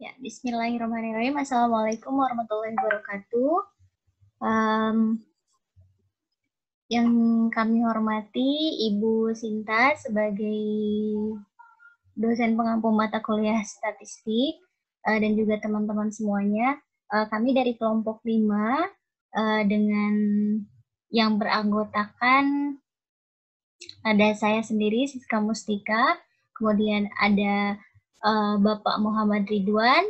Ya, Bismillahirrahmanirrahim. Assalamualaikum warahmatullahi wabarakatuh. Yang kami hormati Ibu Sinta sebagai dosen pengampu mata kuliah statistik dan juga teman-teman semuanya. Kami dari kelompok 5 dengan yang beranggotakan ada saya sendiri, Siska Mustika, kemudian ada Bapak Muhammad Ridwan,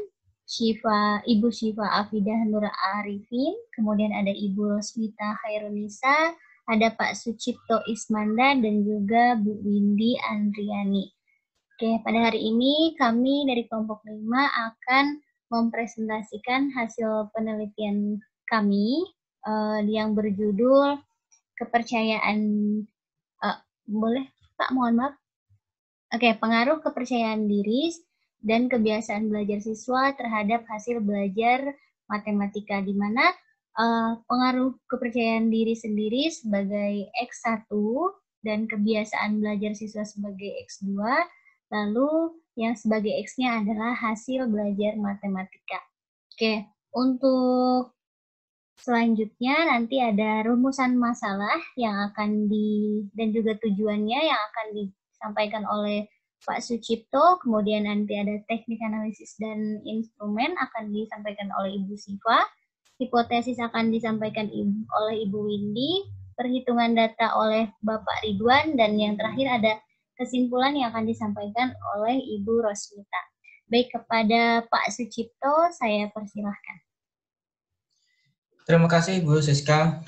Ibu Syifa Afidah Nur Arifin, kemudian ada Ibu Rosmita Khairunisa, ada Pak Sucipto Ismanda, dan juga Bu Windy Andriani. Oke, pada hari ini kami dari kelompok 5 akan mempresentasikan hasil penelitian kami yang berjudul kepercayaan boleh Pak, mohon maaf. Oke, pengaruh kepercayaan diri dan kebiasaan belajar siswa terhadap hasil belajar matematika, di mana pengaruh kepercayaan diri sendiri sebagai X1 dan kebiasaan belajar siswa sebagai X2, lalu yang sebagai X-nya adalah hasil belajar matematika. Oke, untuk selanjutnya nanti ada rumusan masalah yang akan dan juga tujuannya yang akan disampaikan oleh Pak Sucipto, kemudian nanti ada teknik analisis dan instrumen akan disampaikan oleh Ibu Siva, hipotesis akan disampaikan oleh Ibu Windy, perhitungan data oleh Bapak Ridwan, dan yang terakhir ada kesimpulan yang akan disampaikan oleh Ibu Rosmita. Baik, kepada Pak Sucipto saya persilahkan. Terima kasih Bu Siska.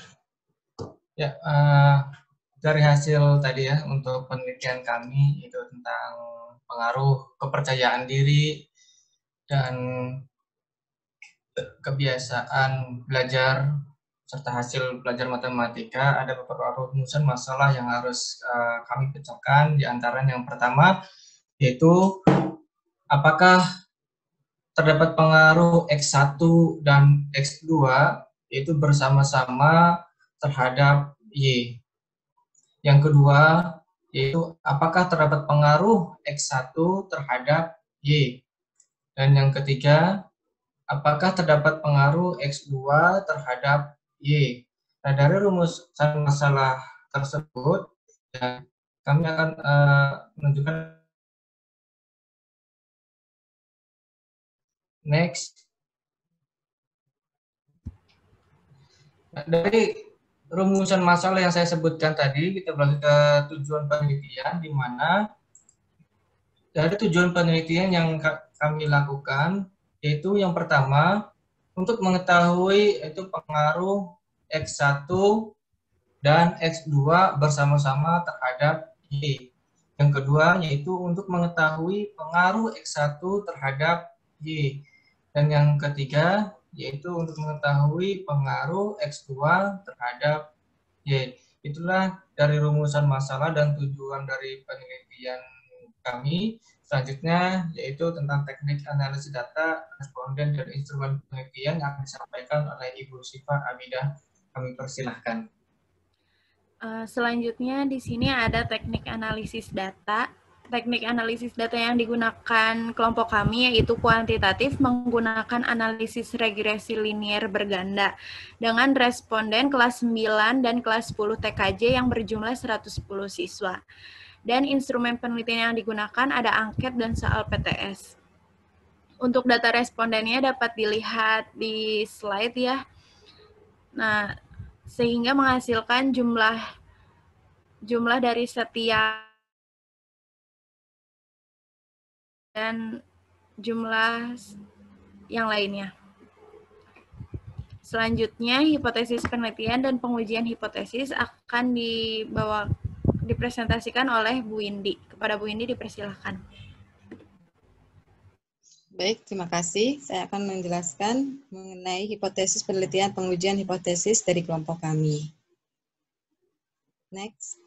Ya, dari hasil tadi ya untuk penelitian kami itu tentang pengaruh kepercayaan diri dan kebiasaan belajar serta hasil belajar matematika, ada beberapa rumusan masalah yang harus kami pecahkan. Di antara yang pertama yaitu apakah terdapat pengaruh X1 dan X2 yaitu bersama-sama terhadap Y. Yang kedua, yaitu apakah terdapat pengaruh X1 terhadap Y. Dan yang ketiga, apakah terdapat pengaruh X2 terhadap Y. Nah, dari rumusan masalah tersebut, ya, kami akan menunjukkan next. Nah, dari rumusan masalah yang saya sebutkan tadi, kita berlanjut ke tujuan penelitian, di mana dari tujuan penelitian yang kami lakukan, yaitu yang pertama, untuk mengetahui itu pengaruh X1 dan X2 bersama-sama terhadap Y. Yang kedua, yaitu untuk mengetahui pengaruh X1 terhadap Y. Dan yang ketiga, yaitu untuk mengetahui pengaruh X2 terhadap Y. Itulah dari rumusan masalah dan tujuan dari penelitian kami. Selanjutnya yaitu tentang teknik analisis data, responden, dan instrumen penelitian yang disampaikan oleh Ibu Syifa Abidah. Kami persilahkan. Selanjutnya di sini ada teknik analisis data. Teknik analisis data yang digunakan kelompok kami yaitu kuantitatif menggunakan analisis regresi linier berganda dengan responden kelas 9 dan kelas 10 TKJ yang berjumlah 110 siswa. Dan instrumen penelitian yang digunakan ada angket dan soal PTS. Untuk data respondennya dapat dilihat di slide ya. Nah, sehingga menghasilkan jumlah dari setiap dan jumlah yang lainnya. Selanjutnya, hipotesis penelitian dan pengujian hipotesis akan dipresentasikan oleh Bu Windy. Kepada Bu Windy dipersilahkan. Baik, terima kasih. Saya akan menjelaskan mengenai hipotesis penelitian pengujian hipotesis dari kelompok kami. Next.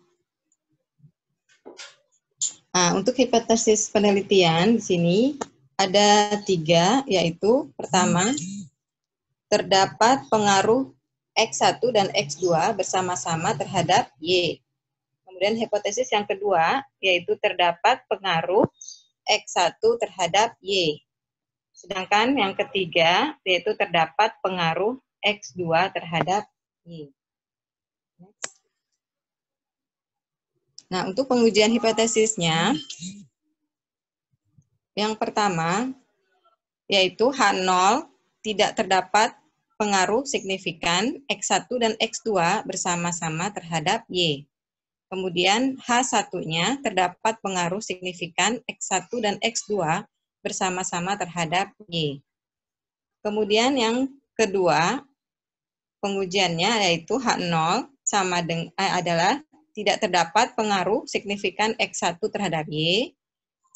Nah, untuk hipotesis penelitian di sini ada 3, yaitu pertama, terdapat pengaruh X1 dan X2 bersama-sama terhadap Y. Kemudian hipotesis yang kedua, yaitu terdapat pengaruh X1 terhadap Y. Sedangkan yang ketiga, yaitu terdapat pengaruh X2 terhadap Y. Nah, untuk pengujian hipotesisnya, yang pertama, yaitu H0 tidak terdapat pengaruh signifikan X1 dan X2 bersama-sama terhadap Y. Kemudian H1-nya terdapat pengaruh signifikan X1 dan X2 bersama-sama terhadap Y. Kemudian yang kedua, pengujiannya yaitu H0 sama dengan adalah tidak terdapat pengaruh signifikan X1 terhadap Y.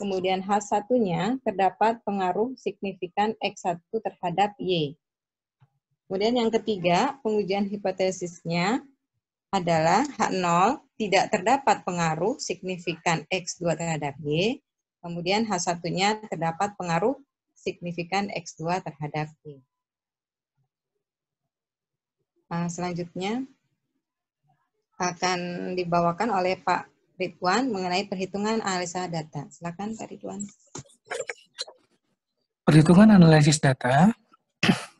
Kemudian H1-nya terdapat pengaruh signifikan X1 terhadap Y. Kemudian yang ketiga, pengujian hipotesisnya adalah H0 tidak terdapat pengaruh signifikan X2 terhadap Y. Kemudian H1-nya terdapat pengaruh signifikan X2 terhadap Y. Nah, selanjutnya akan dibawakan oleh Pak Ridwan mengenai perhitungan analisa data. Silakan Pak Ridwan. Perhitungan analisis data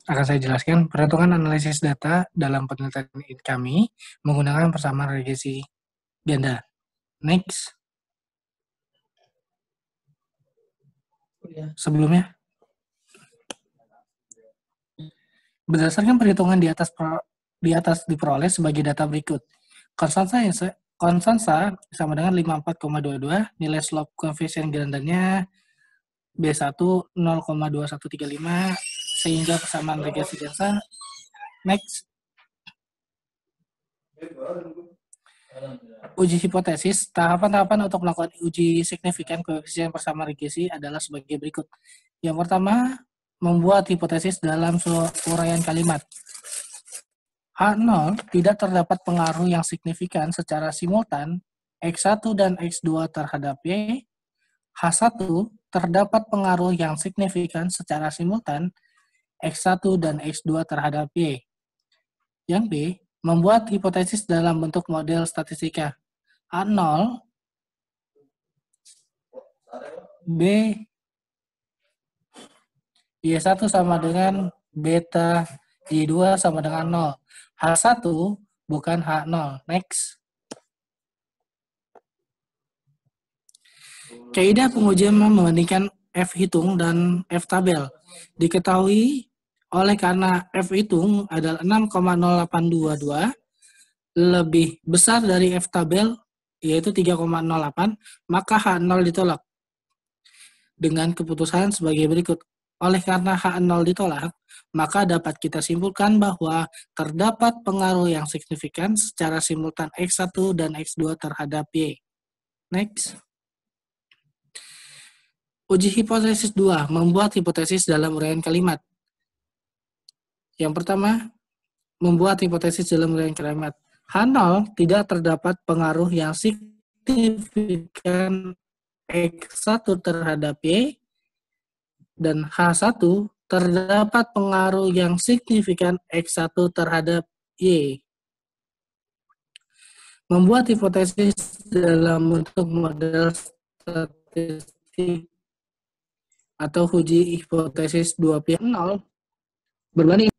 akan saya jelaskan. Perhitungan analisis data dalam penelitian kami menggunakan persamaan regresi ganda. Next. Sebelumnya, berdasarkan perhitungan di atas diperoleh sebagai data berikut. Konstansa sama dengan 54,22, nilai slope koefisien gandanya B1 0,2135, sehingga persamaan regresi ganda. Next. Uji hipotesis, tahapan-tahapan untuk melakukan uji signifikan koefisien persamaan regresi adalah sebagai berikut. Yang pertama, membuat hipotesis dalam uraian kalimat. H0 tidak terdapat pengaruh yang signifikan secara simultan X1 dan X2 terhadap Y. H1 terdapat pengaruh yang signifikan secara simultan X1 dan X2 terhadap Y. Yang B, membuat hipotesis dalam bentuk model statistika. H0 B Y1 sama dengan beta Y2 sama dengan 0. H1 bukan H0. Next. Kaidah pengujian membandingkan F hitung dan F tabel. Diketahui oleh karena F hitung adalah 6,0822 lebih besar dari F tabel yaitu 3,08, maka H0 ditolak. Dengan keputusan sebagai berikut. Oleh karena H0 ditolak, maka dapat kita simpulkan bahwa terdapat pengaruh yang signifikan secara simultan X1 dan X2 terhadap Y. Next. Uji hipotesis 2, membuat hipotesis dalam uraian kalimat. Yang pertama, membuat hipotesis dalam uraian kalimat. H0 tidak terdapat pengaruh yang signifikan X1 terhadap Y, dan H1 terdapat pengaruh yang signifikan X1 terhadap Y. Membuat hipotesis dalam bentuk model statistik atau uji hipotesis 2 pihak 0 berbanding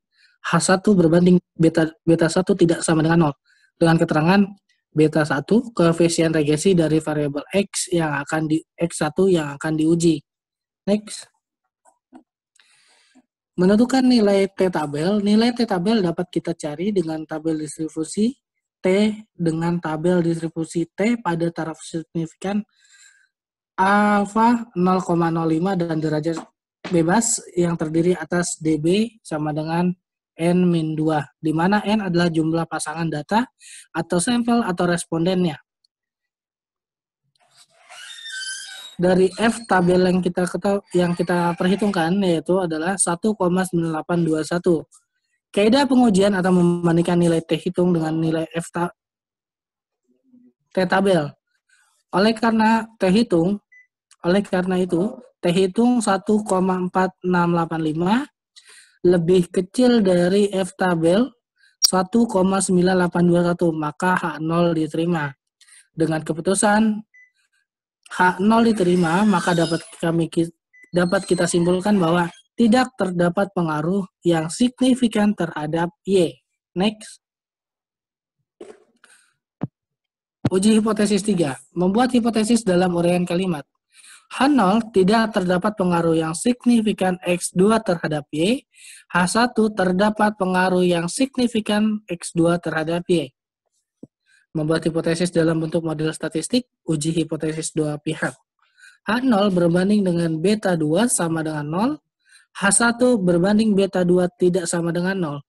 H1 berbanding beta 1 tidak sama dengan 0. Dengan keterangan beta 1 koefisien regresi dari variabel X yang akan X1 yang akan diuji. Next. Menentukan nilai T-tabel. Nilai T-tabel dapat kita cari dengan tabel distribusi T dengan tabel distribusi T pada taraf signifikan alfa 0,05 dan derajat bebas yang terdiri atas dB sama dengan N-2, di mana N adalah jumlah pasangan data atau sampel atau respondennya. Dari F tabel yang kita perhitungkan yaitu adalah 1,9821. Kaidah pengujian atau membandingkan nilai T hitung dengan nilai T tabel. Oleh karena itu T hitung 1,4685 lebih kecil dari F tabel 1,9821, maka H0 diterima. Dengan keputusan H0 diterima, maka dapat kita simpulkan bahwa tidak terdapat pengaruh yang signifikan terhadap Y. Next. Uji hipotesis 3. Membuat hipotesis dalam uraian kalimat. H0 tidak terdapat pengaruh yang signifikan X2 terhadap Y. H1 terdapat pengaruh yang signifikan X2 terhadap Y. Membuat hipotesis dalam bentuk model statistik, uji hipotesis dua pihak. H0 berbanding dengan beta 2 sama dengan 0. H1 berbanding beta 2 tidak sama dengan 0.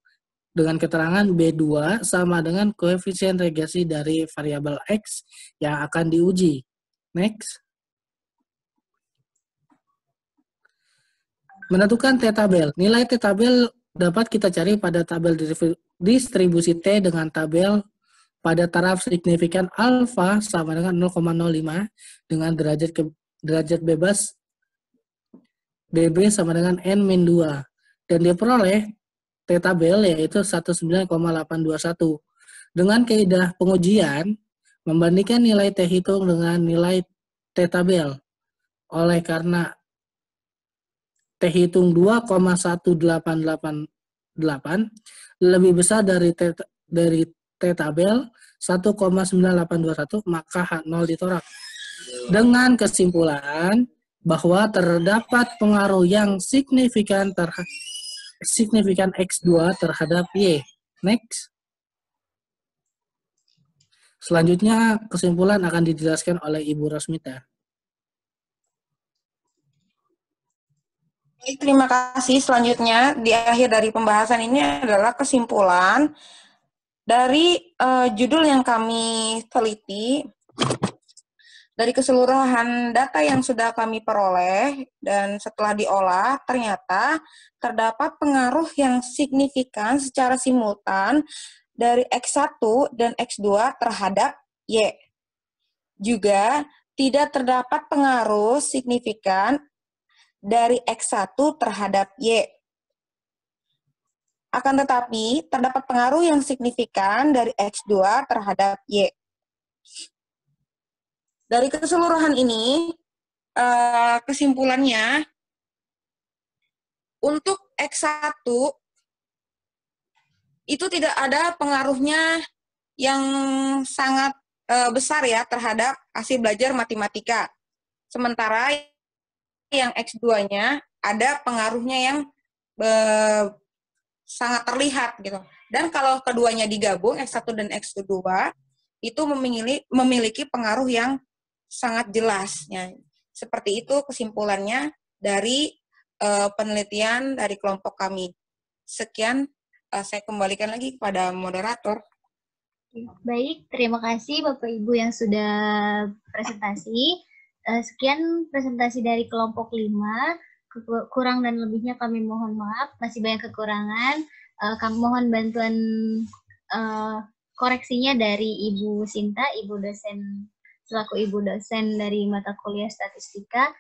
Dengan keterangan B2 sama dengan koefisien regresi dari variabel X yang akan diuji. Next. Menentukan T-tabel. Nilai T-tabel dapat kita cari pada tabel distribusi T dengan tabel pada taraf signifikan alfa sama dengan 0,05 dengan derajat bebas DB sama dengan N-2. Dan diperoleh T-tabel yaitu 19,821. Dengan kaidah pengujian, membandingkan nilai T hitung dengan nilai T-tabel. Oleh karena T hitung 2,1888 lebih besar dari T-tabel 1,9821, maka H0 ditolak. Dengan kesimpulan bahwa terdapat pengaruh yang signifikan X2 terhadap Y. Next. Selanjutnya, kesimpulan akan dijelaskan oleh Ibu Rosmita. Baik, terima kasih. Selanjutnya, di akhir dari pembahasan ini adalah kesimpulan dari judul yang kami teliti. Dari keseluruhan data yang sudah kami peroleh dan setelah diolah, ternyata terdapat pengaruh yang signifikan secara simultan dari X1 dan X2 terhadap Y. Juga tidak terdapat pengaruh signifikan dari X1 terhadap Y. Akan tetapi, terdapat pengaruh yang signifikan dari X2 terhadap Y. Dari keseluruhan ini, kesimpulannya, untuk X1, itu tidak ada pengaruhnya yang sangat besar ya terhadap hasil belajar matematika. Sementara yang X2-nya ada pengaruhnya yang sangat terlihat gitu. Dan kalau keduanya digabung, X1 dan X2, itu memiliki pengaruh yang sangat jelas. Ya. Seperti itu kesimpulannya dari penelitian dari kelompok kami. Sekian, saya kembalikan lagi kepada moderator. Baik, terima kasih Bapak Ibu yang sudah presentasi. Sekian presentasi dari kelompok 5. Kurang dan lebihnya kami mohon maaf. Masih banyak kekurangan. Kami mohon bantuan koreksinya dari Ibu Sinta, Ibu dosen selaku Ibu dosen dari mata kuliah statistika.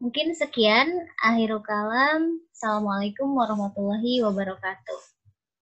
Mungkin sekian, akhirul kalam. Assalamualaikum warahmatullahi wabarakatuh.